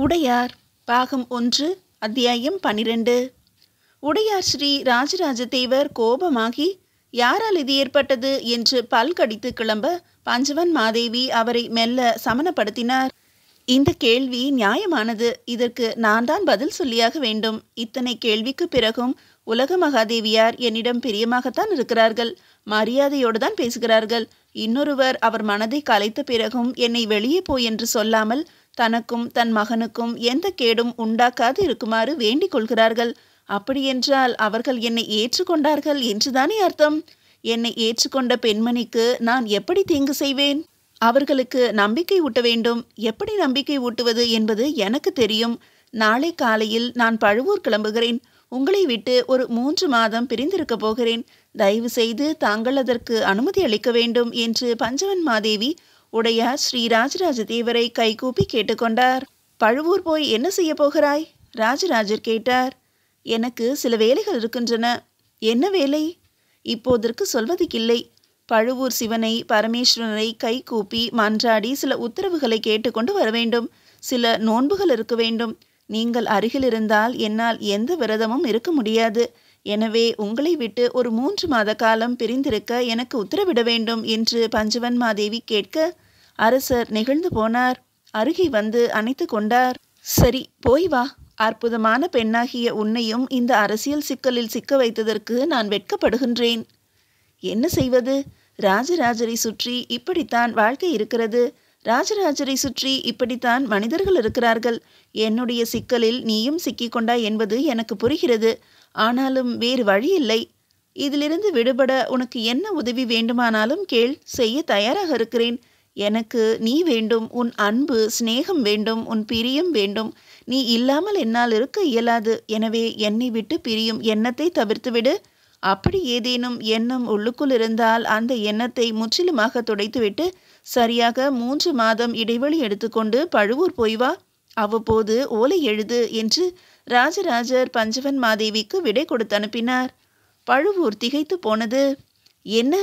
உடையார் பாகம் 1 அத்தியாயம் 12. உடையார் ஸ்ரீ ராஜராஜ தேவர் கோபமாகி யாரால் இது ஏற்பட்டது என்று பல் கடித்து கிளம்ப பஞ்சவன் மாதேவி அவரை மெல்ல சமனப்படுத்தினார். இந்த கேள்வி நியாயமானது. இதற்கு நான் தான் பதில் சொல்லியாக வேண்டும். இத்தனை கேள்விக்கு பிறகும் உலக மகாதேவியார் என்னிடம் பிரியமாகத்தான் இருக்கிறார்கள். மரியாதையோடு தான் பேசுகிறார்கள். இன்னொருவர் அவர் மனதை கலைத்த பிறகும் என்னை வெளியே போய் என்று சொல்லாமல் தனக்கும் தன் மகனுக்கும் எந்த கேடும் உண்டாக்காது இருக்குமாறு வேண்டிக் கொள்கிறார்கள். அப்படியென்றால் அவர்கள் என்னை ஏற்றுக்கொண்டார்கள் என்றுதானே அர்த்தம். என்னை ஏற்றுக்கொண்ட பெண்மணிக்கு நான் எப்படி தீங்கு செய்வேன்? அவர்களுக்கு நம்பிக்கை ஊட்ட வேண்டும். எப்படி நம்பிக்கை ஊட்டுவது என்பது எனக்கு தெரியும். நாளை காலையில் நான் பழுவூர் கிளம்புகிறேன். உங்களை விட்டு ஒரு 3 மாதம் பிரிந்திருக்க போகிறேன். தயவு செய்து தாங்கள் அதற்கு அனுமதி அளிக்க வேண்டும் என்று பஞ்சவன் மாதேவி உடையார் ஸ்ரீ ராஜராஜ தேவரை கைகூப்பி கேட்டுக்கொண்டார். பழுவூர் போய் என்ன செய்ய போகிறாய்? ராஜராஜர் கேட்டார். எனக்கு சில வேலைகள் இருக்கின்றன. என்ன வேலை? இப்போதற்கு சொல்வதற்கில்லை. பழுவூர் சிவனை பரமேஸ்வரனை கைகூப்பி மன்றாடி சில உத்தரவுகளை கேட்டுக்கொண்டு வர வேண்டும். சில நோன்புகள் இருக்க வேண்டும். நீங்கள் அருகில் இருந்தால் என்னால் எந்த விரதமும் இருக்க முடியாது. எனவே உங்களை விட்டு ஒரு 3 மாத காலம் பிரிந்திருக்க எனக்கு உத்தரவிட வேண்டும் என்று பஞ்சவன் மாதேவி கேட்க அரசர் நெகிழ்ந்து போனார். அருகே வந்து அணைத்து கொண்டார். சரி, போய் வா. அற்புதமான பெண்ணாகிய உன்னையும் இந்த அரசியல் சிக்கலில் சிக்க வைத்ததற்கு நான் வெட்கப்படுகின்றேன். என்ன செய்வது? ராஜராஜரை சுற்றி இப்படித்தான் வாழ்க்கை இருக்கிறது. ராஜராஜரை சுற்றி இப்படித்தான் மனிதர்கள் இருக்கிறார்கள். என்னுடைய சிக்கலில் நீயும் சிக்கிக்கொண்டாய் என்பது எனக்கு புரிகிறது. ஆனாலும் வேறு வழி இல்லை. இதிலிருந்து விடுபட உனக்கு என்ன உதவி வேண்டுமானாலும் கேள், செய்ய தயாராக இருக்கிறேன். எனக்கு நீ வேண்டும். உன் அன்பு சிநேகம் வேண்டும். உன் பிரியம் வேண்டும். நீ இல்லாமல் என்னால் இருக்க இயலாது. எனவே என்னை விட்டு பிரியும் எண்ணத்தை தவிர்த்துவிடு. அப்படி ஏதேனும் எண்ணம் உள்ளுக்குள் இருந்தால் அந்த எண்ணத்தை முற்றிலுமாக துடைத்துவிட்டு சரியாக 3 மாதம் இடைவெளி எடுத்துக்கொண்டு பழுவூர் போய் வா. அவ்வப்போது ஓலை எழுது என்று ராஜராஜர் பஞ்சவன் மாதேவிக்கு விடை கொடுத்து அனுப்பினார். பழுவூர் திகைத்து போனது. என்ன,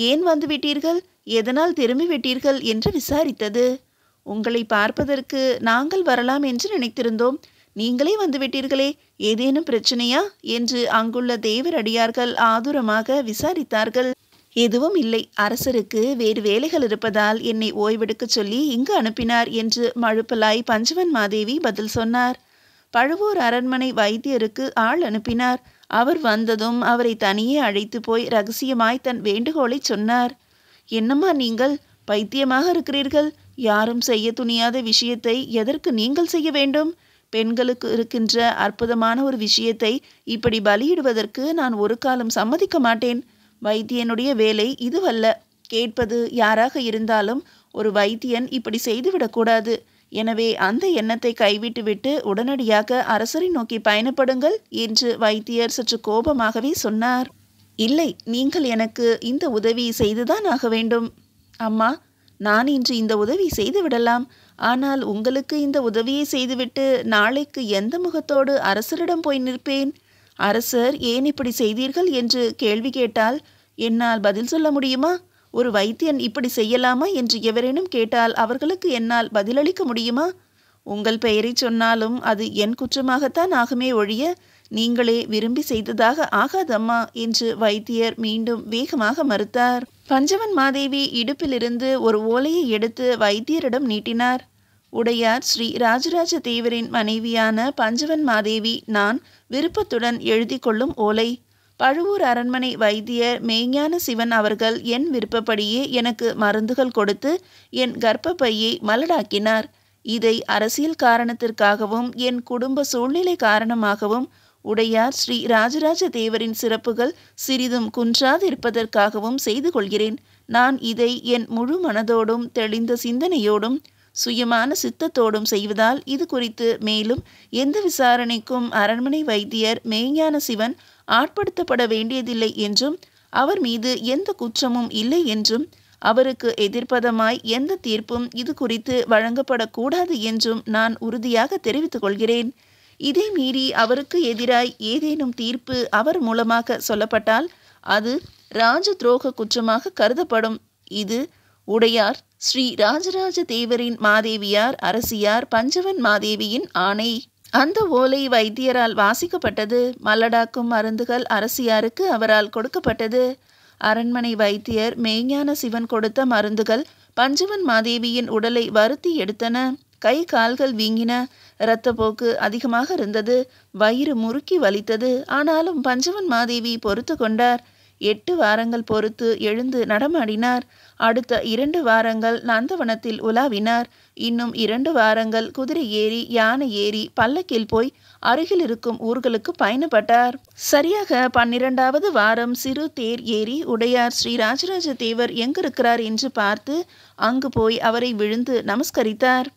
ஏன் வந்து விட்டீர்கள்? எதனால் திரும்பி விட்டீர்கள் என்று விசாரித்தது. உங்களை பார்ப்பதற்கு நாங்கள் வரலாம் என்று நினைத்திருந்தோம். நீங்களே வந்துவிட்டீர்களே, ஏதேனும் பிரச்சனையா என்று அங்குள்ள தேவரடியார்கள் ஆதுரமாக விசாரித்தார்கள். எதுவும் இல்லை. அரசருக்கு வேறு வேலைகள் இருப்பதால் என்னை ஓய்வெடுக்க சொல்லி இங்கு அனுப்பினார் என்று மழுப்பலாய் பஞ்சவன் மாதேவி பதில் சொன்னார். பழுவூர் அரண்மனை வைத்தியருக்கு ஆள் அனுப்பினார். அவர் வந்ததும் அவரை தனியே அழைத்து போய் ரகசியமாய் தன் வேண்டுகோளை சொன்னார். என்னம்மா நீங்கள் பைத்தியமாக இருக்கிறீர்கள்? யாரும் செய்ய துணியாத விஷயத்தை எதற்கு நீங்கள் செய்ய வேண்டும்? பெண்களுக்கு இருக்கின்ற அற்புதமான ஒரு விஷயத்தை இப்படி பலியிடுவதற்கு நான் ஒரு காலம் சம்மதிக்க மாட்டேன். வைத்தியனுடைய வேலை இதுவல்ல. கேட்பது யாராக இருந்தாலும் ஒரு வைத்தியன் இப்படி செய்துவிடக்கூடாது. எனவே அந்த எண்ணத்தை கைவிட்டுவிட்டு உடனடியாக அரசரை நோக்கி பயணப்படுங்கள் என்று வைத்தியர் சற்று கோபமாகவே சொன்னார். இல்லை, நீங்கள் எனக்கு இந்த உதவி செய்துதான் ஆக வேண்டும். அம்மா, நான் இன்று இந்த உதவி செய்துவிடலாம். ஆனால் உங்களுக்கு இந்த உதவியை செய்துவிட்டு நாளைக்கு எந்த முகத்தோடு அரசரிடம் போய் நிற்பேன்? அரசர் ஏன் இப்படி செய்தீர்கள் என்று கேள்வி கேட்டால் என்னால் பதில் சொல்ல முடியுமா? ஒரு வைத்தியன் இப்படி செய்யலாமா என்று எவரேனும் கேட்டால் அவர்களுக்கு என்னால் பதிலளிக்க முடியுமா? உங்கள் பெயரை சொன்னாலும் அது என் குற்றமாகத்தான் ஆகுமே ஒழிய நீங்களே விரும்பி செய்ததாக ஆகாதம்மா என்று வைத்தியர் மீண்டும் வேகமாக மறுத்தார். பஞ்சவன் மாதேவி இடுப்பிலிருந்து ஒரு ஓலையை எடுத்து வைத்தியரிடம் நீட்டினார். உடையார் ஸ்ரீ ராஜராஜ தேவரின் மனைவியான பஞ்சவன் மாதேவி நான் விருப்பத்துடன் எழுதி கொள்ளும் ஓலை. பழுவூர் அரண்மனை வைத்தியர் மெய்ஞான சிவன் அவர்கள் என் விருப்பப்படியே எனக்கு மருந்துகள் கொடுத்து என் கர்ப்பப்பையை மலடாக்கினார். இதை அரசியல் காரணத்திற்காகவும் என் குடும்ப சூழ்நிலை காரணமாகவும் உடையார் ஸ்ரீ ராஜராஜ தேவரின் சிறப்புகள் சிறிதும் குன்றாதிருப்பதற்காகவும் செய்து கொள்கிறேன். நான் இதை என் முழு மனதோடும் தெளிந்த சிந்தனையோடும் சுயமான சித்தத்தோடும் செய்வதால் இது குறித்து மேலும் எந்த விசாரணைக்கும் அரண்மனை வைத்தியர் மெய்ஞான சிவன் ஆட்படுத்தப்பட வேண்டியதில்லை என்றும் அவர் மீது எந்த குற்றமும் இல்லை என்றும் அவருக்கு எதிர்ப்பதமாய் எந்த தீர்ப்பும் இது குறித்து வழங்கப்படக்கூடாது என்றும் நான் உறுதியாக தெரிவித்துக் கொள்கிறேன். இதை மீறி அவருக்கு எதிராய் ஏதேனும் தீர்ப்பு அவர் மூலமாக சொல்லப்பட்டால் அது ராஜ துரோக குற்றமாக கருதப்படும். இது உடையார் ஸ்ரீ ராஜராஜ தேவரின் மாதேவியார் அரசியார் பஞ்சவன் மாதேவியின் ஆணை. அந்த ஓலை வைத்தியரால் வாசிக்கப்பட்டது. மல்லடாக்கும் மருந்துகள் அரசியாருக்கு அவரால் கொடுக்கப்பட்டது. அரண்மனை வைத்தியர் மெய்ஞான சிவன் கொடுத்த மருந்துகள் பஞ்சவன் மாதேவியின் உடலை வருத்தி எடுத்தன. கை கால்கள் வீங்கின. இரத்தப்போக்கு அதிகமாக இருந்தது. வயிறு முறுக்கி வலித்தது. ஆனாலும் பஞ்சவன் மாதேவி பொறுத்து கொண்டார். 8 வாரங்கள் பொறுத்து எழுந்து நடமாடினார். அடுத்த 2 வாரங்கள் நந்தவனத்தில் உலாவினார். இன்னும் 2 வாரங்கள் குதிரை ஏறி யானை ஏறி பல்லக்கில் போய் அருகில் இருக்கும் ஊர்களுக்கு பயணப்பட்டார். சரியாக 12வது வாரம் சிறு தேர் ஏறி உடையார் ஸ்ரீ ராஜராஜ தேவர் எங்கிருக்கிறார் என்று பார்த்து அங்கு போய் அவரை விழுந்து நமஸ்கரித்தார்.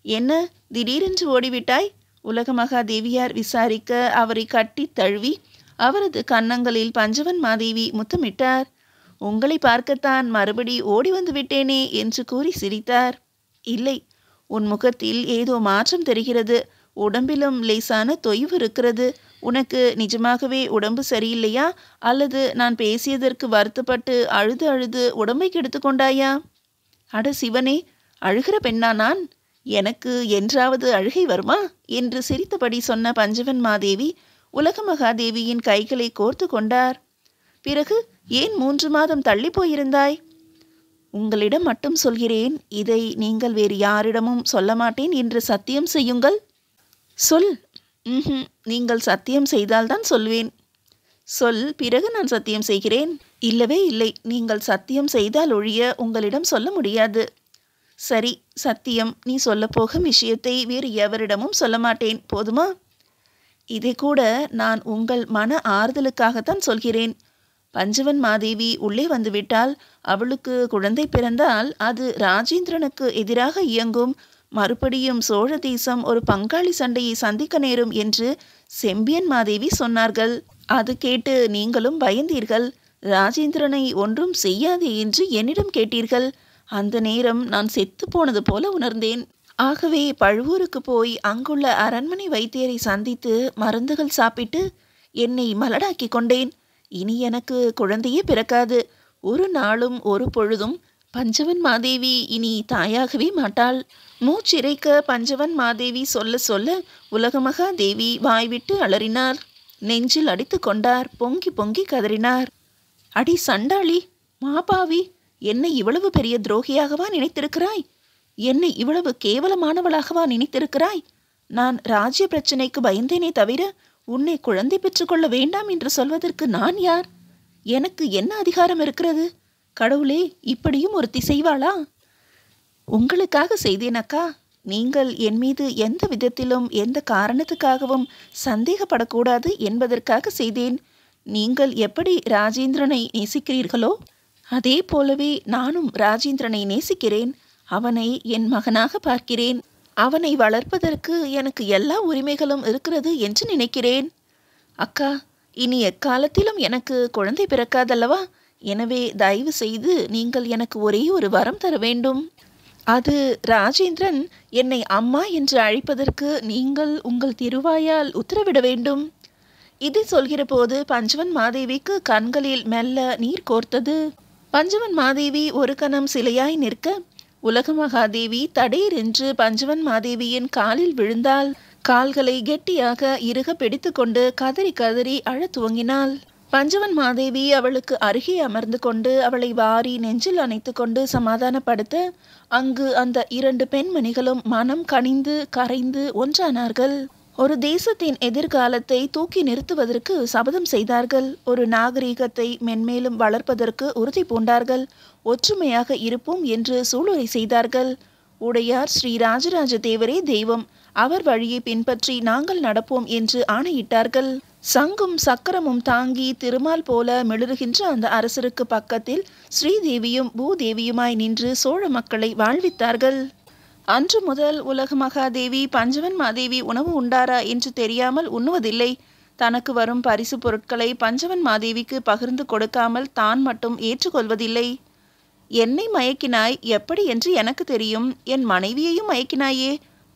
என்ன திடீரென்று ஓடிவிட்டாய்? உலக மகாதேவியார் விசாரிக்க அவரை கட்டி தழுவி அவரது கன்னங்களில் பஞ்சவன் மாதேவி முத்தமிட்டார். உங்களை பார்க்கத்தான் மறுபடி ஓடி வந்து விட்டேனே என்று கூறி சிரித்தார். இல்லை, உன் முகத்தில் ஏதோ மாற்றம் தெரிகிறது. உடம்பிலும் லேசான தொய்வு இருக்கிறது. உனக்கு நிஜமாகவே உடம்பு சரியில்லையா? அல்லது நான் பேசியதற்கு வருத்தப்பட்டு அழுது அழுது உடம்பை கெடுத்து கொண்டாயா? அட சிவனே, அழுகிற பெண்ணா நான்? எனக்கு என்றாவது அழுகை வருமா என்று சிரித்தபடி சொன்ன பஞ்சவன் மாதேவி உலக மகாதேவியின் கைகளை கோர்த்து கொண்டார். பிறகு ஏன் 3 மாதம் தள்ளி போயிருந்தாய்? உங்களிடம் மட்டும் சொல்கிறேன். இதை நீங்கள் வேறு யாரிடமும் சொல்ல மாட்டேன் என்று சத்தியம் செய்யுங்கள். சொல். நீங்கள் சத்தியம் செய்தால்தான் சொல்வேன். சொல், பிறகு நான் சத்தியம் செய்கிறேன். இல்லவே இல்லை, நீங்கள் சத்தியம் செய்தால் ஒழிய உங்களிடம் சொல்ல முடியாது. சரி, சத்தியம். நீ சொல்லப்போகும் விஷயத்தை வேறு எவரிடமும் சொல்ல மாட்டேன். போதுமா? இதை கூட நான் உங்கள் மன ஆறுதலுக்காகத்தான் சொல்கிறேன். பஞ்சவன் மாதேவி உள்ளே வந்துவிட்டால், அவளுக்கு குழந்தை பிறந்தால் அது ராஜேந்திரனுக்கு எதிராக இயங்கும். மறுபடியும் சோழ தேசம் ஒரு பங்காளி சண்டையை சந்திக்க நேரும் என்று செம்பியன் மாதேவி சொன்னார்கள். அது கேட்டு நீங்களும் பயந்தீர்கள். ராஜேந்திரனை ஒன்றும் செய்யாதே என்று என்னிடம் கேட்டீர்கள். அந்த நேரம் நான் செத்து போனது போல உணர்ந்தேன். ஆகவே பழுவூருக்கு போய் அங்குள்ள அரண்மனை வைத்தியரை சந்தித்து மருந்துகள் சாப்பிட்டு என்னை மலடாக்கி கொண்டேன். இனி எனக்கு குழந்தையே பிறக்காது. ஒரு நாளும் ஒரு பொழுதும் பஞ்சவன் மாதேவி இனி தாயாகவே மாட்டாள். மூச்சிறைக்க பஞ்சவன் மாதேவி சொல்ல சொல்ல உலகமகாதேவி வாய்விட்டு அலறினார். நெஞ்சில் அடித்து கொண்டார். பொங்கி பொங்கி கதறினார். அடி சண்டாளி, மாபாவி, என்னை இவ்வளவு பெரிய துரோகியாகவா நினைத்திருக்கிறாய்? என்னை இவ்வளவு கேவலமானவளாகவா நினைத்திருக்கிறாய்? நான் ராஜ்ய பிரச்சனைக்கு பயந்தேனே தவிர உன்னை குழந்தை பெற்றுக்கொள்ள வேண்டாம் என்று சொல்வதற்கு நான் யார்? எனக்கு என்ன அதிகாரம் இருக்கிறது? கடவுளே, இப்படியும் ஒருத்தி செய்வாளா? உங்களுக்காக செய்தேன் அக்கா. நீங்கள் என் மீது எந்த விதத்திலும் எந்த காரணத்துக்காகவும் சந்தேகப்படக்கூடாது என்பதற்காக செய்தேன். நீங்கள் எப்படி ராஜேந்திரனை நேசிக்கிறீர்களோ அதே போலவே நானும் ராஜேந்திரனை நேசிக்கிறேன். அவனை என் மகனாக பார்க்கிறேன். அவனை வளர்ப்பதற்கு எனக்கு எல்லா உரிமைகளும் இருக்கிறது என்று நினைக்கிறேன். அக்கா, இனி எக்காலத்திலும் எனக்கு குழந்தை பிறக்காதல்லவா? எனவே தயவு செய்து நீங்கள் எனக்கு ஒரே ஒரு வரம் தர வேண்டும். அது ராஜேந்திரன் என்னை அம்மா என்று அழைப்பதற்கு நீங்கள் உங்கள் திருவாயால் உத்தரவிட வேண்டும். இதை சொல்கிற போது பஞ்சவன் மாதேவிக்கு கண்களில் மெல்ல நீர் கோர்த்தது. பஞ்சவன் மாதேவி ஒரு கணம் சிலையாய் நிற்க உலக மகாதேவி தடேரென்று பஞ்சவன் மாதேவியின் காலில் விழுந்தாள். கால்களை கெட்டியாக இறுக பிடித்து கொண்டு கதறி கதறி அழத் துவங்கினாள். பஞ்சவன் மாதேவி அவளுக்கு அருகே அமர்ந்து கொண்டு அவளை வாரி நெஞ்சில் அணைத்து கொண்டு சமாதானப்படுத்த அங்கு அந்த 2 பெண்மணிகளும் மனம் கனிந்து கரைந்து ஒன்றானார்கள். ஒரு தேசத்தின் எதிர்காலத்தை தூக்கி நிறுத்துவதற்கு சபதம் செய்தார்கள். ஒரு நாகரீகத்தை மென்மேலும் வளர்ப்பதற்கு உறுதி பூண்டார்கள். ஒற்றுமையாக இருப்போம் என்று சூளுரை செய்தார்கள். உடையார் ஸ்ரீ ராஜராஜ தேவரே தெய்வம், அவர் வழியை பின்பற்றி நாங்கள் நடப்போம் என்று ஆணையிட்டார்கள். சங்கும் சக்கரமும் தாங்கி திருமால் போல மிளறுகின்ற அந்த அரசருக்கு பக்கத்தில் ஸ்ரீதேவியும் பூதேவியுமாய் நின்று சோழ மக்களை வாழ்வித்தார்கள். அன்று முதல் உலக மகாதேவி பஞ்சவன் மாதேவி உணவு உண்டாரா என்று தெரியாமல் உண்ணுவதில்லை. தனக்கு வரும் பரிசு பொருட்களை பஞ்சவன் மாதேவிக்கு பகிர்ந்து கொடுக்காமல் தான் மட்டும் ஏற்றுக்கொள்வதில்லை. என்னை மயக்கினாய், எப்படி என்று எனக்கு தெரியும். என் மனைவியையும் மயக்கினாயே,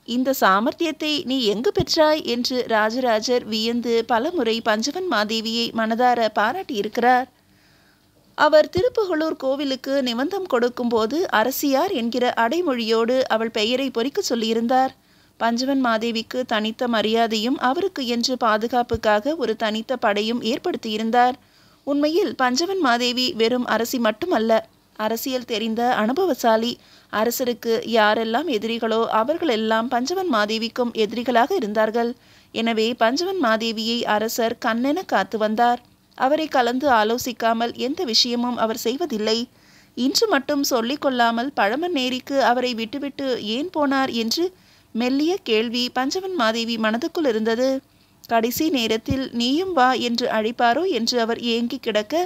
இந்த சாமர்த்தியத்தை நீ எங்கு பெற்றாய் என்று ராஜராஜர் வியந்து பலமுறை பஞ்சவன் மாதேவியை மனதார பாராட்டியிருக்கிறார். அவர் திருப்புகலூர் கோவிலுக்கு நிபந்தம் கொடுக்கும்போது அரசியார் என்கிற அடைமொழியோடு அவள் பெயரை பொறிக்க சொல்லியிருந்தார். பஞ்சவன் மாதேவிக்கு தனித்த மரியாதையும் அவருக்கு என்று பாதுகாப்புக்காக ஒரு தனித்த படையும் ஏற்படுத்தியிருந்தார். உண்மையில் பஞ்சவன் மாதேவி வெறும் அரசி மட்டுமல்ல, அரசியல் தெரிந்த அனுபவசாலி. அரசருக்கு யாரெல்லாம் எதிரிகளோ அவர்களெல்லாம் பஞ்சவன் மாதேவிக்கும் எதிரிகளாக இருந்தார்கள். எனவே பஞ்சவன் மாதேவியை அரசர் கண்ணென காத்து வந்தார். அவரை கலந்து ஆலோசிக்காமல் எந்த விஷயமும் அவர் செய்வதில்லை. இன்று மட்டும் சொல்லிக் கொள்ளாமல் பழமநேரிக்கு அவரை விட்டுவிட்டு ஏன் போனார் என்று மெல்லிய கேள்வி பஞ்சவன் மாதேவி மனதுக்குள் இருந்தது. கடைசி நேரத்தில் நீயும் வா என்று அழைப்பாரோ என்று அவர் ஏங்கி கிடக்க,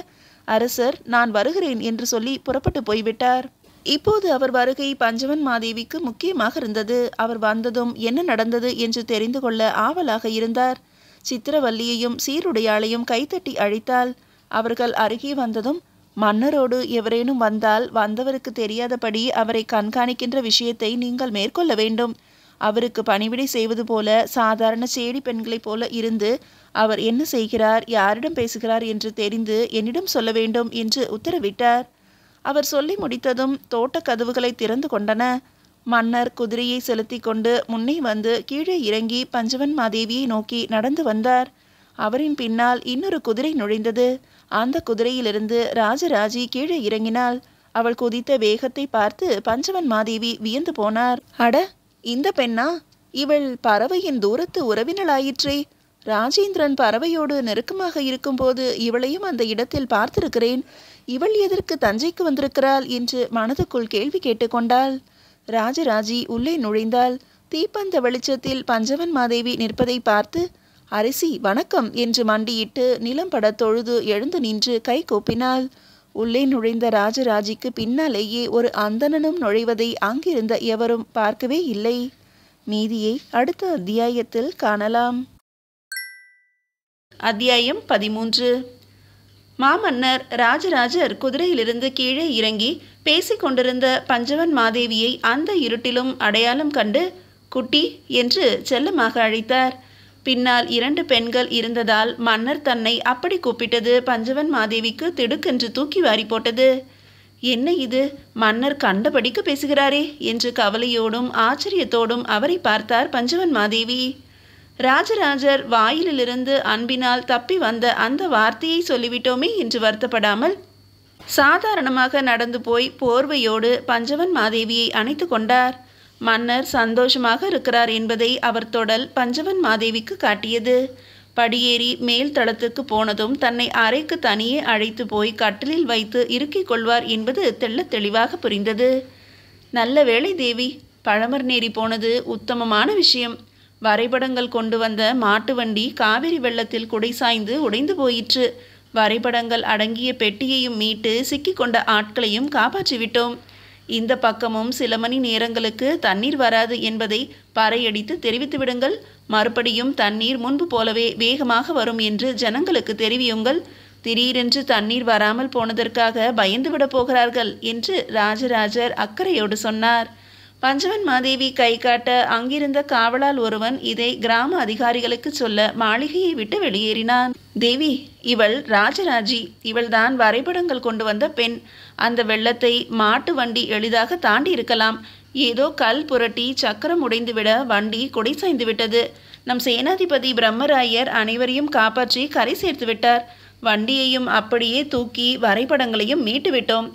அரசர் நான் வருகிறேன் என்று சொல்லி புறப்பட்டு போய்விட்டார். இப்போது அவர் வருகை பஞ்சவன் மாதேவிக்கு முக்கியமாக இருந்தது. அவர் வந்ததும் என்ன நடந்தது என்று தெரிந்து கொள்ள ஆவலாக இருந்தார். சித்திரவல்லியையும் சீருடையாளையும் கைத்தட்டி அழைத்தாள். அவர்கள் அருகே வந்ததும், மன்னரோடு எவரேனும் வந்தால் வந்தவருக்கு தெரியாதபடி அவரை கண்காணிக்கின்ற விஷயத்தை நீங்கள் மேற்கொள்ள வேண்டும். அவருக்கு பணிவிடை செய்வது போல சாதாரண சேடி பெண்களைப் போல இருந்து அவர் என்ன செய்கிறார், யாரிடம் பேசுகிறார் என்று தெரிந்து என்னிடம் சொல்ல வேண்டும் என்று உத்தரவிட்டார். அவர் சொல்லி முடித்ததும் தோட்ட கதவுகளை திறந்து கொண்டன. மன்னர் குதிரையை செலுத்தி கொண்டு முன்னே வந்து கீழே இறங்கி பஞ்சவன் மாதேவியை நோக்கி நடந்து வந்தார். அவரின் பின்னால் இன்னொரு குதிரை நுழைந்தது. அந்த குதிரையிலிருந்து ராஜராஜி கீழே இறங்கினாள். அவள் குதித்த வேகத்தை பார்த்து பஞ்சவன் மாதேவி வியந்து போனார். அட, இந்த பெண்ணா? இவள் பறவையின் தூரத்து உறவினளாயிற்றே. ராஜேந்திரன் பறவையோடு நெருக்கமாக இருக்கும்போது இவளையும் அந்த இடத்தில் பார்த்திருக்கிறேன். இவள் எதற்கு தஞ்சைக்கு வந்திருக்கிறாள் என்று மனதுக்குள் கேள்வி கேட்டுக்கொண்டாள். ராஜராஜி உள்ளே நுழைந்தாள். தீப்பந்த வெளிச்சத்தில் பஞ்சவன் மாதேவி நிற்பதை பார்த்து, அரசி வணக்கம் என்று மண்டியிட்டு நிலம் பட தொழுது எழுந்து நின்று கை கூப்பினாள். உள்ளே நுழைந்த ராஜராஜிக்கு பின்னாலேயே ஒரு அந்தணனும் நுழைவதை அங்கிருந்த எவரும் பார்க்கவே இல்லை. மீதியை அடுத்த அத்தியாயத்தில் காணலாம். அத்தியாயம் 13. மாமன்னர் ராஜராஜர் குதிரையிலிருந்து கீழே இறங்கி பேசிக்கொண்டிருந்த பஞ்சவன் மாதேவியை அந்த இருட்டிலும் அடையாளம் கண்டு குட்டி என்று செல்லமாக அழைத்தார். பின்னால் 2 பெண்கள் இருந்ததால் மன்னர் தன்னை அப்படி கூப்பிட்டது பஞ்சவன் மாதேவிக்கு திடுக்கென்று தூக்கி வாரி போட்டது. என்ன இது, மன்னர் கண்டபடிக்கு பேசுகிறாரே என்று கவலையோடும் ஆச்சரியத்தோடும் அவரை பார்த்தார் பஞ்சவன் மாதேவி. ராஜராஜர் வாயிலிருந்து அன்பினால் தப்பி வந்த அந்த வார்த்தையை சொல்லிவிட்டோமே என்று வருத்தப்படாமல் சாதாரணமாக நடந்து போய் போர்வையோடு பஞ்சவன் மாதேவியை அணைத்து கொண்டார். மன்னர் சந்தோஷமாக இருக்கிறார் என்பதை அவர் தொடல் பஞ்சவன் மாதேவிக்கு காட்டியது. படியேறி மேல் தளத்துக்கு போனதும் தன்னை அறைக்கு தனியே அழைத்து போய் கட்டிலில் வைத்து இறுக்கிக் கொள்வார் என்பது தெள்ளத் தெளிவாக புரிந்தது. நல்ல வேளை தேவி, பழமர்நேரி போனது உத்தமமான விஷயம். வரைபடங்கள் கொண்டு வந்த மாட்டு வண்டி காவிரி வெள்ளத்தில் குடை சாய்ந்து உடைந்து போயிற்று. வரைபடங்கள் அடங்கிய பெட்டியையும் மீட்டு சிக்கிக்கொண்ட ஆட்களையும் காப்பாற்றிவிட்டோம். இந்த பக்கமும் சில மணி நேரங்களுக்கு தண்ணீர் வராது என்பதை பறையடித்து தெரிவித்து விடுங்கள். மறுபடியும் தண்ணீர் முன்பு போலவே வேகமாக வரும் என்று ஜனங்களுக்கு தெரிவியுங்கள். திடீரென்று தண்ணீர் வராமல் போனதற்காக பயந்துவிடப் போகிறார்கள் என்று ராஜராஜர் அக்கறையோடு சொன்னார். பஞ்சவன் மாதேவி கை காட்ட அங்கிருந்த காவலால் ஒருவன் இதை கிராம அதிகாரிகளுக்கு சொல்ல மாளிகையை விட்டு வெளியேறினான். தேவி, இவள் ராஜராஜி. இவள்தான் வரைபடங்கள் கொண்டு வந்த பெண். அந்த வெள்ளத்தை மாட்டு வண்டி எளிதாக தாண்டி இருக்கலாம். ஏதோ கல் புரட்டி சக்கரம் உடைந்துவிட வண்டி கொடை சாய்ந்து விட்டது. நம் சேனாதிபதி பிரம்மராயர் அனைவரையும் காப்பாற்றி கரை சேர்த்து விட்டார். வண்டியையும் அப்படியே தூக்கி வரைபடங்களையும் மீட்டு விட்டோம்.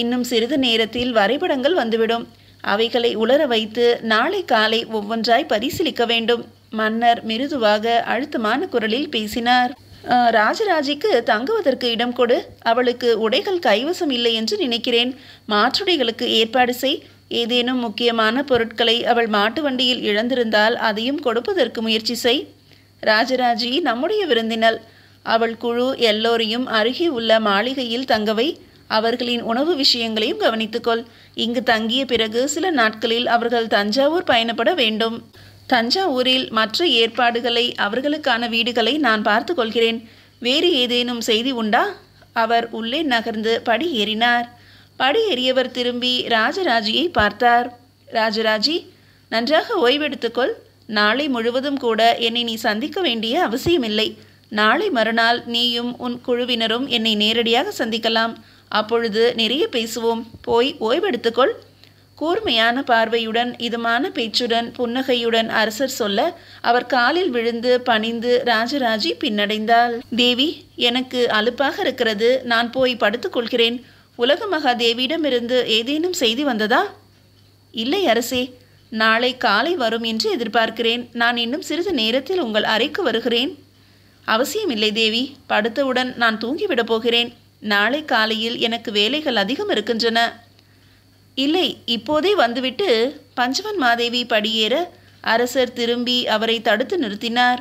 இன்னும் சிறிது நேரத்தில் வரைபடங்கள் வந்துவிடும். அவைகளை உலர வைத்து நாளை காலை ஒவ்வொன்றாய் பரிசீலிக்க வேண்டும். மன்னர் மிருதுவாக அழுத்தமான குரலில் பேசினார். ராஜராஜிக்கு தங்குவதற்கு இடம் கொடு. அவளுக்கு உடைகள் கைவசம் இல்லை என்று நினைக்கிறேன். மாற்றுடைகளுக்கு ஏற்பாடு செய். ஏதேனும் முக்கியமான பொருட்களை அவள் மாட்டு வண்டியில் இழந்திருந்தால் அதையும் கொடுப்பதற்கு முயற்சி செய். ராஜராஜி நம்முடைய விருந்தினள். அவள் குழு எல்லோரையும் அருகே உள்ள மாளிகையில் தங்கவை. அவர்களின் உணவு விஷயங்களையும் கவனித்துக்கொள். இங்கு தங்கிய பிறகு சில நாட்களில் அவர்கள் தஞ்சாவூர் பயணப்பட வேண்டும். தஞ்சாவூரில் மற்ற ஏற்பாடுகளை, அவர்களுக்கான வீடுகளை நான் பார்த்து கொள்கிறேன். வேறு ஏதேனும் செய்தி உண்டா? அவர் உள்ளே நகர்ந்து படி ஏறினார். படி ஏறியவர் திரும்பி ராஜராஜியை பார்த்தார். ராஜராஜி, நன்றாக ஓய்வெடுத்துக்கொள். நாளை முழுவதும் கூட என்னை நீ சந்திக்க வேண்டிய அவசியமில்லை. நாளை மறுநாள் நீயும் உன் குழுவினரும் என்னை நேரடியாக சந்திக்கலாம். அப்பொழுது நிறைய பேசுவோம். போய் ஓய்வெடுத்துக்கொள். கூர்மையான பார்வையுடன் இதமான பேச்சுடன் புன்னகையுடன் அரசர் சொல்ல அவர் காலில் விழுந்து பணிந்து ராஜராஜி பின்னடைந்தாள். தேவி, எனக்கு அலுப்பாக இருக்கிறது, நான் போய் படுத்துக்கொள்கிறேன். உலக மகாதேவியிடமிருந்து ஏதேனும் செய்தி வந்ததா? இல்லை அரசே, நாளை காலை வரும் என்று எதிர்பார்க்கிறேன். நான் இன்னும் சிறிது நேரத்தில் உங்கள் அறைக்கு வருகிறேன். அவசியமில்லை தேவி, படுத்தவுடன் நான் தூங்கிவிடப் போகிறேன். நாளை காலையில் எனக்கு வேலைகள் அதிகம் இருக்கின்றன. இல்லை, இப்போதே வந்துவிட்டு. பஞ்சவன் மாதேவி படியேற அரசர் திரும்பி அவரை தடுத்து நிறுத்தினார்.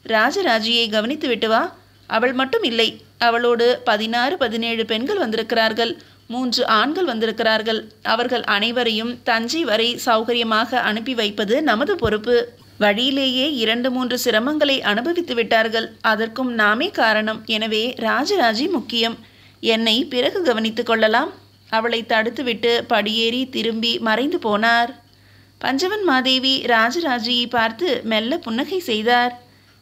ராஜராஜியை கவனித்து விட்டு வா. அவள் மட்டும் இல்லை, அவளோடு 16, 17 பெண்கள் வந்திருக்கிறார்கள். 3 ஆண்கள் வந்திருக்கிறார்கள். அவர்கள் அனைவரையும் தஞ்சை வரை சௌகரியமாக அனுப்பி வைப்பது நமது பொறுப்பு. வழியிலேயே 2-3 சிரமங்களை அனுபவித்து விட்டார்கள். அதற்கும் நாமே காரணம். எனவே ராஜராஜி முக்கியம். என்னை பிறகு கவனித்து கொள்ளலாம். அவளை தடுத்துவிட்டு படியேறி திரும்பி மறைந்து போனார். பஞ்சவன் மாதேவி ராஜராஜியை பார்த்து மெல்ல புன்னகை செய்தார்.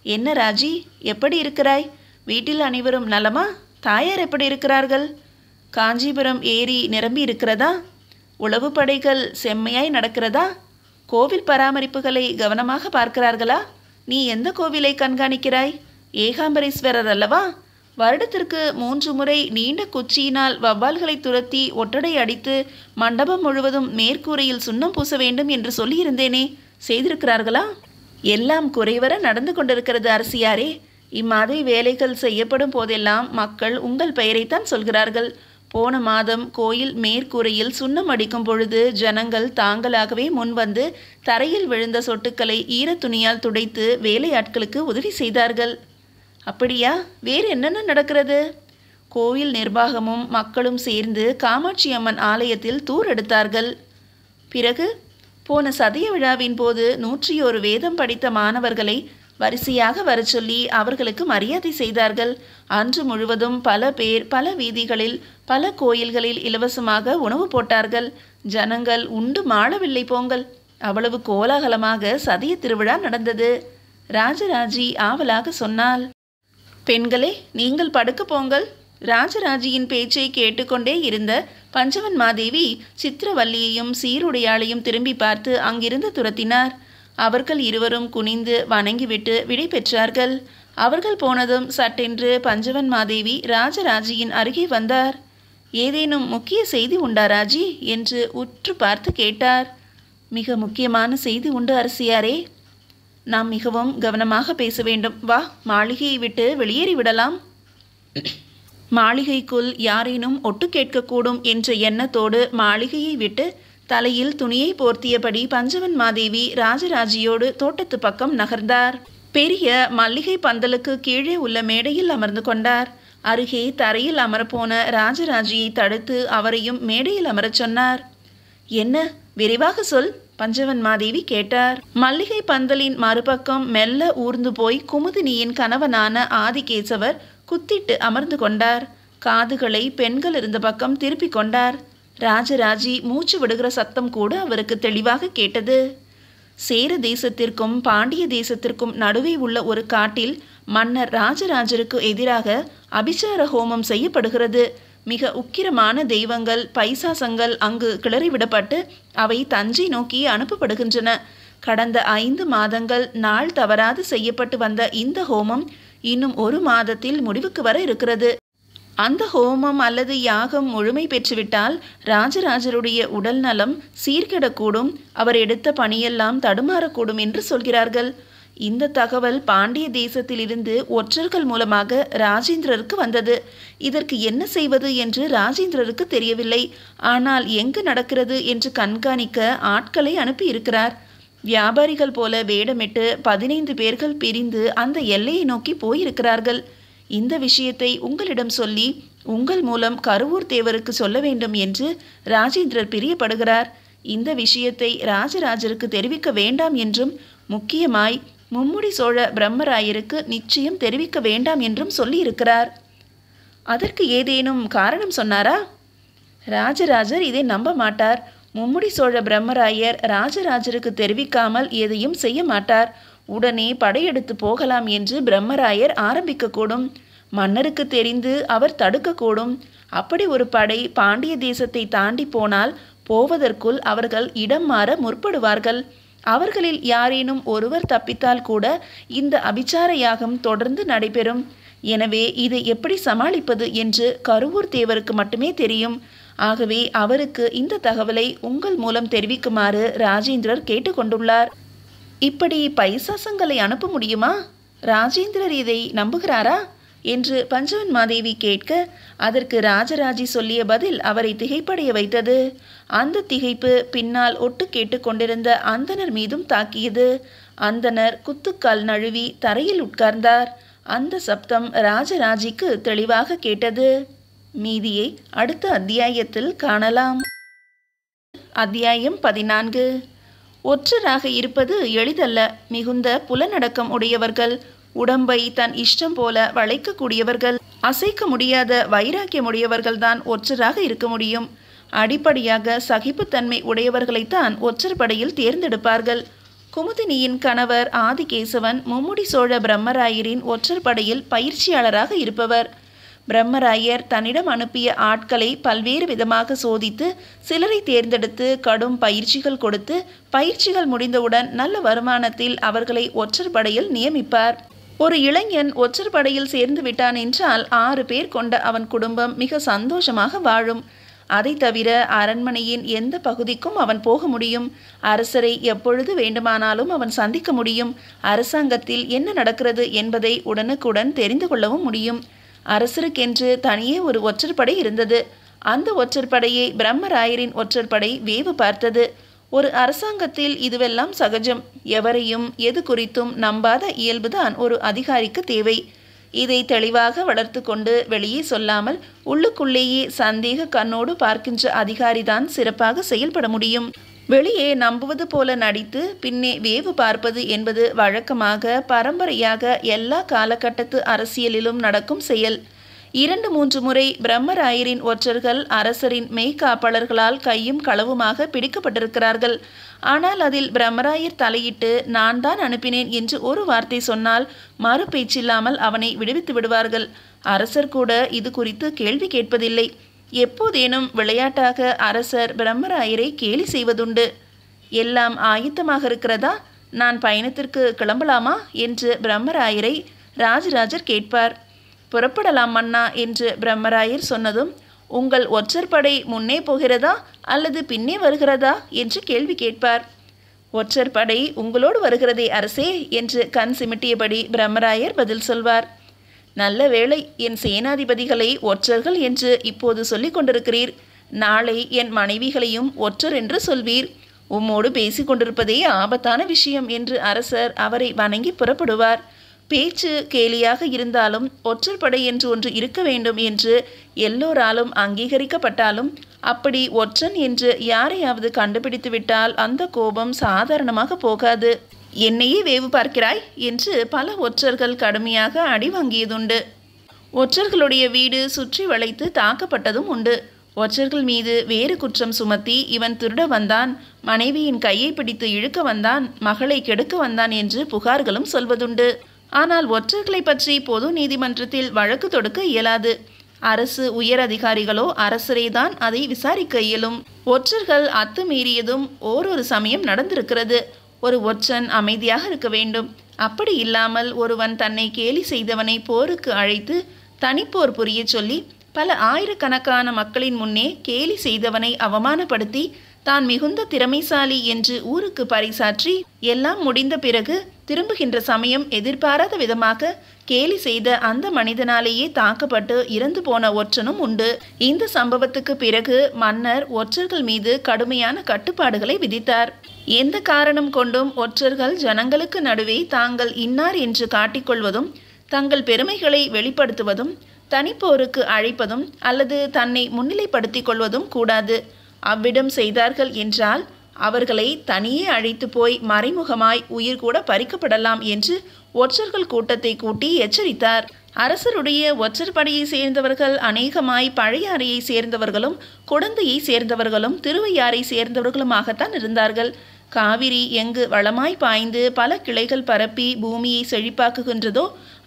என்ன ராஜி, எப்படி இருக்கிறாய்? வீட்டில் அனைவரும் நலமா? தாயார் எப்படி இருக்கிறார்கள்? காஞ்சிபுரம் ஏரி நிரம்பி இருக்கிறதா? உளவு படைகள் செம்மையாய் நடக்கிறதா? கோவில் பராமரிப்புகளை கவனமாக பார்க்கிறார்களா? நீ எந்த கோவிலை கண்காணிக்கிறாய்? ஏகாம்பரேஸ்வரர் அல்லவா? வருடத்திற்கு 3 முறை நீண்ட குச்சியினால் வவ்வால்களை துரத்தி ஒட்டடை அடித்து மண்டபம் முழுவதும் மேற்கூரையில் சுண்ணம் பூச வேண்டும் என்று சொல்லியிருந்தேனே, செய்திருக்கிறார்களா? எல்லாம் குறைவர நடந்து கொண்டிருக்கிறது அரசியாரே. இம்மாதிரி வேலைகள் செய்யப்படும் போதெல்லாம் மக்கள் உங்கள் பெயரைத்தான் சொல்கிறார்கள். போன மாதம் கோயில் மேற்கூரையில் சுண்ணம் அடிக்கும் பொழுது ஜனங்கள் தாங்களாகவே முன்வந்து தரையில் விழுந்த சொட்டுக்களை ஈரத்துணியால் துடைத்து வேலையாட்களுக்கு உதவி செய்தார்கள். அப்படியா? வேறு என்னென்ன நடக்கிறது? கோயில் நிர்வாகமும் மக்களும் சேர்ந்து காமாட்சி அம்மன் ஆலயத்தில் தூர் எடுத்தார்கள். பிறகு போன சதய விழாவின் போது 101 வேதம் படித்த மாணவர்களை வரிசையாக வர சொல்லி அவர்களுக்கு மரியாதை செய்தார்கள். அன்று முழுவதும் பல பேர் பல வீதிகளில் பல கோயில்களில் இலவசமாக உணவு போட்டார்கள். ஜனங்கள் உண்டு மாளவில்லை போங்கள். அவ்வளவு கோலாகலமாக சதய திருவிழா நடந்தது. ராஜராஜி ஆவலாக சொன்னாள். பெண்களே, நீங்கள் படுக்க போங்கள். ராஜராஜியின் பேச்சை கேட்டுக்கொண்டே இருந்த பஞ்சவன் மாதேவி சித்திரவல்லியையும் சீருடையாளையும் திரும்பி பார்த்து அங்கிருந்து துரத்தினார். அவர்கள் இருவரும் குனிந்து வணங்கிவிட்டு விடை பெற்றார்கள். அவர்கள் போனதும் சட்டென்று பஞ்சவன் மாதேவி ராஜராஜியின் அருகே வந்தார். ஏதேனும் முக்கிய செய்தி உண்டா ராஜி என்று உற்று பார்த்து கேட்டார். மிக முக்கியமான செய்தி உண்டு அரசியாரே. நாம் மிகவும் கவனமாக பேச வேண்டும். வா, மாளிகையை விட்டு வெளியேறி விடலாம். மாளிகைக்குள் யாரேனும் ஒட்டு கேட்கக்கூடும் என்ற எண்ணத்தோடு மாளிகையை விட்டு தலையில் துணியை போர்த்தியபடி பஞ்சவன் மாதேவி ராஜராஜியோடு தோட்டத்து பக்கம் நகர்ந்தார். பெரிய மல்லிகை பந்தலுக்கு கீழே உள்ள மேடையில் அமர்ந்து கொண்டார். அருகே தரையில் அமரப்போன ராஜராஜியை தடுத்து அவரையும் மேடையில் அமரச் சொன்னார். என்ன, விரைவாக சொல், பஞ்சவன் மாதேவி கேட்டார். மல்லிகை பந்தலின் மறுபக்கம் மெல்ல ஊர்ந்து போய் குமுதினியின் கணவனான ஆதிகேசவர் குத்திட்டு அமர்ந்து கொண்டார். காதுகளை பெண்கள் இருந்த பக்கம் திருப்பி கொண்டார். ராஜராஜி மூச்சு விடுகிற சத்தம் கூட அவருக்கு தெளிவாக கேட்டது. சேர தேசத்திற்கும் பாண்டிய தேசத்திற்கும் நடுவே உள்ள ஒரு காட்டில் மன்னர் ராஜராஜருக்கு எதிராக அபிசார ஹோமம் செய்யப்படுகிறது. மிக உக்கிரமான தெய்வங்கள் பைசாசங்கள் அங்கு கிளறிவிடப்பட்டு அவை தஞ்சை நோக்கி அனுப்பப்படுகின்றன. கடந்த 5 மாதங்கள் நாள் தவறாது செய்யப்பட்டு வந்த இந்த ஹோமம் இன்னும் 1 மாதத்தில் முடிவுக்கு வர இருக்கிறது. அந்த ஹோமம் அல்லது யாகம் முழுமை பெற்றுவிட்டால் ராஜராஜருடைய உடல் நலம் சீர்கெடக்கூடும், அவர் எடுத்த பணியெல்லாம் தடுமாறக்கூடும் என்று சொல்கிறார்கள். இந்த தகவல் பாண்டிய தேசத்திலிருந்து ஒற்றர்கள் மூலமாக ராஜேந்திரருக்கு வந்தது. இதற்கு என்ன செய்வது என்று ராஜேந்திரருக்கு தெரியவில்லை. ஆனால் எங்கு நடக்கிறது என்று கண்காணிக்க ஆட்களை அனுப்பி இருக்கிறார். வியாபாரிகள் போல வேடமிட்டு 15 பேர்கள் பிரிந்து அந்த எல்லையை நோக்கி போயிருக்கிறார்கள். இந்த விஷயத்தை உங்களிடம் சொல்லி உங்கள் மூலம் கருவூர் தேவருக்கு சொல்ல வேண்டும் என்று ராஜேந்திரர் பிரியப்படுகிறார். இந்த விஷயத்தை ராஜராஜருக்கு தெரிவிக்க வேண்டாம் என்றும் முக்கியமாய் மும்முடி சோழ பிரம்மராயருக்கு நிச்சயம் தெரிவிக்க வேண்டாம் என்றும் சொல்லியிருக்கிறார். அதற்கு ஏதேனும் காரணம் சொன்னாரா? ராஜராஜர் இதை நம்ப மாட்டார். மும்முடி சோழ பிரம்மராயர் ராஜராஜருக்கு தெரிவிக்காமல் எதையும் செய்ய மாட்டார். உடனே படையெடுத்து போகலாம் என்று பிரம்மராயர் ஆரம்பிக்கக்கூடும். மன்னருக்கு தெரிந்து அவர் தடுக்கக்கூடும். அப்படி ஒரு படை பாண்டிய தேசத்தை தாண்டி போனால் போவதற்குள் அவர்கள் இடம் மாற முற்படுவார்கள். அவர்களில் யாரேனும் ஒருவர் தப்பித்தால் கூட இந்த அபிச்சார யாகம் தொடர்ந்து நடைபெறும். எனவே இதை எப்படி சமாளிப்பது என்று கருவூர் தேவருக்கு மட்டுமே தெரியும். ஆகவே அவருக்கு இந்த தகவலை உங்கள் மூலம் தெரிவிக்குமாறு ராஜேந்திரர் கேட்டுக்கொண்டுள்ளார். இப்படி பைசாசங்களை அனுப்ப முடியுமா? ராஜேந்திரர் இதை நம்புகிறாரா என்று பஞ்சவன் மாதேவி கேட்க, அதற்கு ராஜராஜி சொல்லிய பதில் அவரை திகைப்படைய வைத்தது. அந்த திகைப்பு பின்னால் ஒட்டு கேட்டுக்கொண்டிருந்த அந்தனர் மீதும் தாக்கியது. அந்தனர் குத்துக்கால் நழுவி தரையில் உட்கார்ந்தார். அந்த சப்தம் ராஜராஜிக்கு தெளிவாக கேட்டது. மீதியை அடுத்த அத்தியாயத்தில் காணலாம். அத்தியாயம் 14. ஒற்றராக இருப்பது எளிதல்ல. மிகுந்த புலனடக்கம் உடையவர்கள், உடம்பை தன் இஷ்டம் போல வளைக்கக்கூடியவர்கள், அசைக்க முடியாத வைராக்கியமுடையவர்கள்தான் ஒற்றராக இருக்க முடியும். அடிப்படையாக சகிப்புத்தன்மை உடையவர்களைத்தான் ஒற்றர் படையில் தேர்ந்தெடுப்பார்கள். குமுதினியின் கணவர் ஆதிகேசவன் மும்முடி சோழ பிரம்மராயரின் ஒற்றர் படையில் பயிற்சியாளராக இருப்பவர். பிரம்மராயர் தன்னிடம் அனுப்பிய ஆட்களை பல்வேறு விதமாக சோதித்து சிலரை தேர்ந்தெடுத்து கடும் பயிற்சிகள் கொடுத்து பயிற்சிகள் முடிந்தவுடன் நல்ல வருமானத்தில் அவர்களை ஒற்றர் படையில் நியமிப்பார். ஒரு இளைஞன் ஒற்றர் படையில் சேர்ந்து விட்டான் என்றால் 6 பேர் கொண்ட அவன் குடும்பம் மிக சந்தோஷமாக வாழும். அதை தவிர அரண்மனையின் எந்த பகுதிக்கும் அவன் போக முடியும். அரசரை எப்பொழுது வேண்டுமானாலும் அவன் சந்திக்க முடியும். அரசாங்கத்தில் என்ன நடக்கிறது என்பதை உடனுக்குடன் தெரிந்து கொள்ளவும் முடியும். அரசருக்கென்று தனியே ஒரு ஒற்றற்படை இருந்தது. அந்த ஒற்றற்படையை பிரம்மராயரின் ஒற்றற்படை வேவு பார்த்தது. ஒரு அரசாங்கத்தில் இதுவெல்லாம் சகஜம். எவரையும் எது குறித்தும் நம்பாத இயல்புதான் ஒரு அதிகாரிக்கு தேவை. இதை தெளிவாக வளர்த்து கொண்டு வெளியே சொல்லாமல் உள்ளுக்குள்ளேயே சந்தேக கண்ணோடு பார்க்கின்ற அதிகாரிதான் சிறப்பாக செயல்பட முடியும். வெளியே நம்புவது போல நடித்து பின்னே வேவு பார்ப்பது என்பது வழக்கமாக பரம்பரையாக எல்லா காலகட்டத்து அரசியலிலும் நடக்கும் செயல். 2-3 முறை பிரம்மராயரின் ஒற்றர்கள் அரசரின் மெய்காப்பாளர்களால் கையும் களவுமாக பிடிக்கப்பட்டிருக்கிறார்கள். ஆனால் அதில் பிரம்மராயர் தலையிட்டு நான் தான் அனுப்பினேன் என்று ஒரு வார்த்தை சொன்னால் மறு பேச்சில்லாமல் அவனை விடுவித்து விடுவார்கள். அரசர் கூட இது குறித்து கேள்வி கேட்பதில்லை. எப்போதேனும் விளையாட்டாக அரசர் பிரம்மராயரை கேலி செய்வதுண்டு. எல்லாம் ஆயத்தமாக இருக்கிறதா, நான் பயணத்திற்கு கிளம்பலாமா என்று பிரம்மராயரை ராஜராஜர் கேட்பார். புறப்படலாம் மன்னா என்று பிரம்மராயர் சொன்னதும், உங்கள் ஒற்றற்படை முன்னே போகிறதா அல்லது பின்னே வருகிறதா என்று கேள்வி கேட்பார். ஒற்றற்படை உங்களோடு வருகிறதே அரசே என்று கண் சிமிட்டியபடி பிரம்மராயர் பதில் சொல்வார். நல்ல வேளை, என் சேனாதிபதிகளை ஒற்றர்கள் என்று இப்போது சொல்லிக் கொண்டிருக்கிறீர். நாளை என் மனைவிகளையும் ஒற்றர் என்று சொல்வீர். உம்மோடு பேசி கொண்டிருப்பதே ஆபத்தான விஷயம் என்று அரசர் அவரை வணங்கி புறப்படுவார். பேச்சு கேலியாக இருந்தாலும் ஒற்றர் படை என்று ஒன்று இருக்க வேண்டும் என்று எல்லோராலும் அங்கீகரிக்கப்பட்டாலும் அப்படி ஒற்றன் என்று யாரையாவது கண்டுபிடித்து விட்டால் அந்த கோபம் சாதாரணமாக போகாது. என்னையே வேவு பார்க்கிறாய் என்று பல ஒற்றர்கள் கடுமையாக அடி வாங்கியதுண்டு. ஒற்றர்களுடைய வீடு சுற்றி வளைத்து தாக்கப்பட்டதும் உண்டு. ஒற்றர்கள் மீது வேறு குற்றம் சுமத்தி இவன் திருட வந்தான், மனைவியின் கையை பிடித்து இழுக்க வந்தான், மகளை கெடுக்க வந்தான் என்று புகார்களும் சொல்வதுண்டு. ஆனால் ஒற்றர்களை பற்றி பொது நீதிமன்றத்தில் வழக்கு தொடுக்க இயலாது. அரசு உயர் அதிகாரிகளோ அரசரேதான் அதை விசாரிக்க இயலும். ஒற்றர்கள் அத்துமீறியதும் ஓரொரு சமயம் நடந்திருக்கிறது. ஒரு ஒற்றன் அமைதியாக இருக்க வேண்டும். அப்படி இல்லாமல் ஒருவன் தன்னை கேலி செய்தவனை போருக்கு அழைத்து தனிப்போர் புரிய சொல்லி பல ஆயிரக்கணக்கான மக்களின் முன்னே கேலி செய்தவனை அவமானப்படுத்தி தான் மிகுந்த திறமைசாலி என்று ஊருக்கு பறைசாற்றி எல்லாம் முடிந்த பிறகு திரும்புகின்ற சமயம் எதிர்பாராத விதமாக கேலி செய்த அந்த மனிதனாலேயே தாக்கப்பட்டு இறந்து போன ஒற்றனும் உண்டு. இந்த சம்பவத்துக்கு பிறகு மன்னர் ஒற்றர்கள் மீது கடுமையான கட்டுப்பாடுகளை விதித்தார். எந்த காரணம் கொண்டும் ஒற்றர்கள் ஜனங்களுக்கு நடுவே தாங்கள் இன்னார் என்று காட்டிக்கொள்வதும் தங்கள் பெருமைகளை வெளிப்படுத்துவதும் தனிப்போருக்கு அழைப்பதும் அல்லது தன்னை முன்னிலைப்படுத்திக் கொள்வதும் கூடாது. அவ்விடம் செய்தார்கள் என்றால் அவர்களை தனியே அழைத்து போய் மறைமுகமாய் உயிர் கூட பறிக்கப்படலாம் என்று ஒற்றர்கள் கூட்டத்தை கூட்டி எச்சரித்தார். அரசருடைய ஒற்றர் படையை சேர்ந்தவர்கள் அநேகமாய் பழையாறையை சேர்ந்தவர்களும் குடந்தையை சேர்ந்தவர்களும் திருவையாறை சேர்ந்தவர்களுமாகத்தான் இருந்தார்கள். காவிரி எங்கு வளமாய் பாய்ந்து பல கிளைகள் பரப்பி பூமியை செழிப்பாக்குகின்றதோ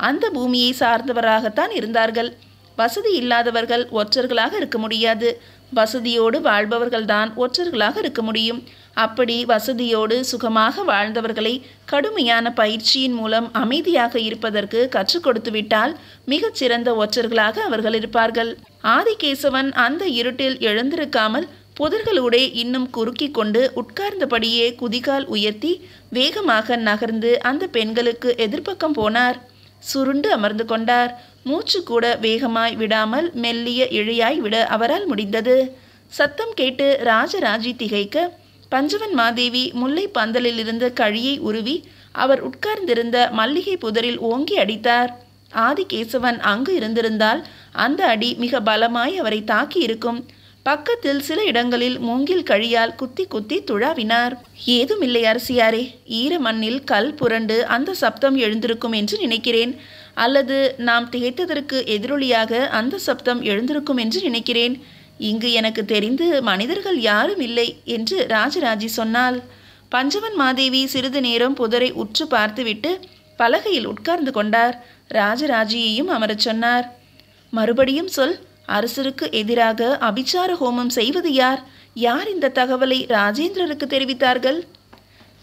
அந்த பூமியை சார்ந்தவராகத்தான் இருந்தார்கள். வசதி இல்லாதவர்கள் ஒற்றர்களாக இருக்க முடியாது. வசதியோடு வாழ்பவர்கள்தான் ஒற்றர்களாக இருக்க முடியும். அப்படி வசதியோடு சுகமாக வாழ்ந்தவர்களை கடுமையான பயிற்சியின் மூலம் அமைதியாக இருப்பதற்கு கற்றுக் கொடுத்துவிட்டால் மிகச்சிறந்த ஒற்றர்களாக அவர்கள் இருப்பார்கள். ஆதிகேசவன் அந்த இருட்டில் எழுந்திருக்காமல் புதர்களூடே இன்னும் குறுக்கி கொண்டு உட்கார்ந்தபடியே குதிகால் உயர்த்தி வேகமாக நகர்ந்து அந்த பெண்களுக்கு எதிர்ப்பக்கம் போனார். சுருண்டு அமர்ந்து கொண்டார். மூச்சு கூட வேகமாய் விடாமல் மெல்லிய இழையாய் விட அவரால் முடிந்தது. சத்தம் கேட்டு ராஜராஜி திகைக்க பஞ்சவன் மாதேவி முல்லை பந்தலில் இருந்த கழியை உருவி அவர் உட்கார்ந்திருந்த மல்லிகை புதரில் ஓங்கி அடித்தார். ஆதிகேசவன் அங்கு இருந்திருந்தால் அந்த அடி மிக பலமாய் அவரை தாக்கி இருக்கும். பக்கத்தில் சில இடங்களில் மூங்கில் கழியால் குத்தி குத்தி துழாவினார். ஏதுமில்லை அரசியாரே, ஈர மண்ணில் கல் புரண்டு அந்த சப்தம் எழுந்திருக்கும் என்று நினைக்கிறேன். அல்லது நாம் திகைத்ததற்கு எதிரொலியாக அந்த சப்தம் எழுந்திருக்கும் என்று நினைக்கிறேன். இங்கு எனக்கு தெரிந்து மனிதர்கள் யாரும் இல்லை என்று ராஜராஜி சொன்னாள். பஞ்சவன் மாதேவி சிறிது நேரம் புதரை உற்று பார்த்துவிட்டு பலகையில் உட்கார்ந்து கொண்டார். ராஜராஜியையும் அமரச் சொன்னார். மறுபடியும் சொல், அரசருக்கு எதிராக அபிச்சார ஹோமம் செய்வது யார்? யார் இந்த தகவலை ராஜேந்திரருக்கு தெரிவித்தார்கள்?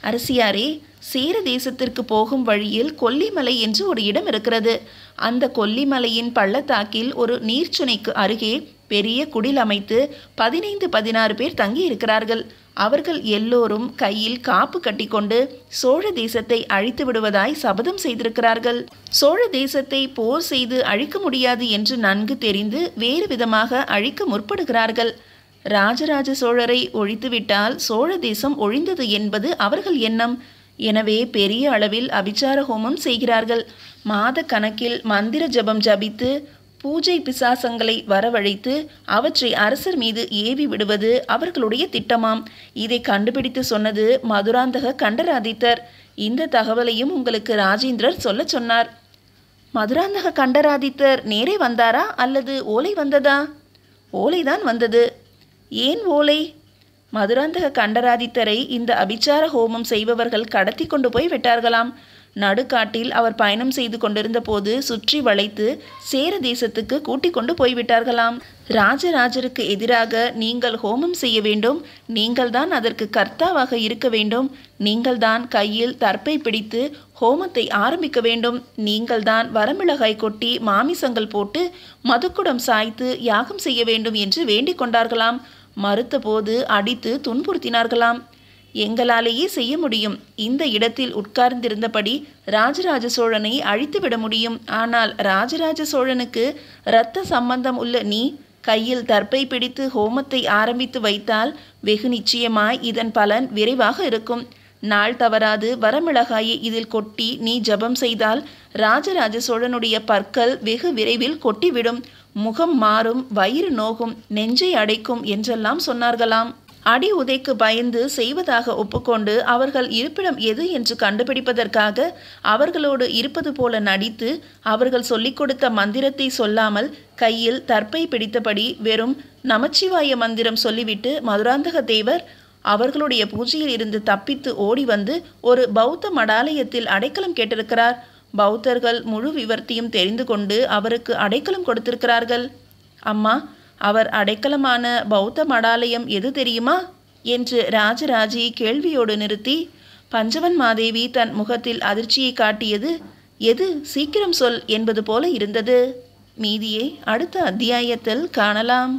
அரசியாரே, சேர தேசத்திற்கு போகும் வழியில் கொல்லிமலை என்று ஒரு இடம் இருக்கிறது. அந்த கொல்லிமலையின் பள்ளத்தாக்கில் ஒரு நீர்ச்சுனைக்கு அருகே பெரிய குடில் அமைத்து 15-16 பேர் தங்கி இருக்கிறார்கள். அவர்கள் எல்லோரும் கையில் காப்பு கட்டிக்கொண்டு சோழ தேசத்தை அழித்து விடுவதாய் சபதம் செய்திருக்கிறார்கள். சோழ தேசத்தை போர் செய்து அழிக்க முடியாது என்று நன்கு தெரிந்து வேறு விதமாக அழிக்க முற்படுகிறார்கள். ராஜராஜ சோழரை ஒழித்துவிட்டால் சோழ தேசம் ஒழிந்தது என்பது அவர்கள் எண்ணம். எனவே பெரிய அளவில் அபிச்சார ஹோமம் செய்கிறார்கள். மாத கணக்கில் மந்திர ஜபம் ஜபித்து பூஜை பிசாசங்களை வரவழைத்து அவற்றை அரசர் மீது ஏவி விடுவது அவர்களுடைய திட்டமாம். இதை கண்டுபிடித்து சொன்னது மதுராந்தக கண்டராதித்தர். இந்த தகவலையும் உங்களுக்கு ராஜேந்திரர் சொல்ல சொன்னார். மதுராந்தக கண்டராதித்தர் நேரே வந்தாரா அல்லது ஓலை வந்ததா? ஓலைதான் வந்தது. ஏன் ஓலை? மதுராந்தக கண்டராதித்தரை இந்த அபிச்சார ஹோமம் செய்பவர்கள் கடத்தி கொண்டு போய் விட்டார்களாம். நடுக்காட்டில் அவர் பயணம் செய்து கொண்டிருந்த போது சுற்றி வளைத்து சேர தேசத்துக்கு கூட்டிக் கொண்டு போய்விட்டார்களாம். ராஜராஜருக்கு எதிராக நீங்கள் ஹோமம் செய்ய வேண்டும். நீங்கள்தான் அதற்கு கர்த்தாவாக இருக்க வேண்டும். நீங்கள்தான் கையில் தர்ப்பை பிடித்து ஹோமத்தை ஆரம்பிக்க வேண்டும். நீங்கள்தான் வரமிளகாய் கொட்டி மாமிசங்கள் போட்டு மதுக்குடம் சாய்த்து யாகம் செய்ய வேண்டும் என்று வேண்டிக் கொண்டார்களாம். மறுத்தபோது அடித்து துன்புறுத்தினார்களாம். எங்களாலேயே செய்ய முடியும். இந்த இடத்தில் உட்கார்ந்திருந்தபடி ராஜராஜ சோழனை அழித்துவிட முடியும். ஆனால் ராஜராஜ சோழனுக்கு இரத்த சம்பந்தம் உள்ள நீ கையில் தர்ப்பை பிடித்து ஹோமத்தை ஆரம்பித்து வைத்தால் வெகு நிச்சயமாய் இதன் பலன் விரைவாக இருக்கும். நாள் தவறாது வரமிளகாயை இதில் கொட்டி நீ ஜபம் செய்தால் ராஜராஜ சோழனுடைய பற்கள் வெகு விரைவில் கொட்டிவிடும். முகம் மாறும், வயிறு நோகும், நெஞ்சை அடைக்கும் என்றெல்லாம் சொன்னார்களாம். அடி உதைக்கு பயந்து செய்வதாக ஒப்புக்கொண்டு அவர்கள் இருப்பிடம் எது என்று கண்டுபிடிப்பதற்காக அவர்களோடு இருப்பது போல நடித்து அவர்கள் சொல்லிக் கொடுத்த மந்திரத்தை சொல்லாமல் கையில் தர்ப்பை பிடித்தபடி வெறும் நமச்சிவாய மந்திரம் சொல்லிவிட்டு மதுராந்தக தேவர் அவர்களுடைய பூஜையில் இருந்து தப்பித்து ஓடி வந்து ஒரு பௌத்த மடாலயத்தில் அடைக்கலம் கேட்டிருக்கிறார். பௌத்தர்கள் முழு விவரத்தையும் தெரிந்து கொண்டு அவருக்கு அடைக்கலம் கொடுத்திருக்கிறார்கள். அம்மா, அவர் அடைக்கலமான பௌத்த மடாலயம் எது தெரியுமா என்று ராஜராஜி கேள்வியோடு நிறுத்தி பஞ்சவன் மாதேவி தன் முகத்தில் அதிர்ச்சியை காட்டியது எது, சீக்கிரம் சொல் என்பது போல இருந்தது. மீதியை அடுத்த அத்தியாயத்தில் காணலாம்.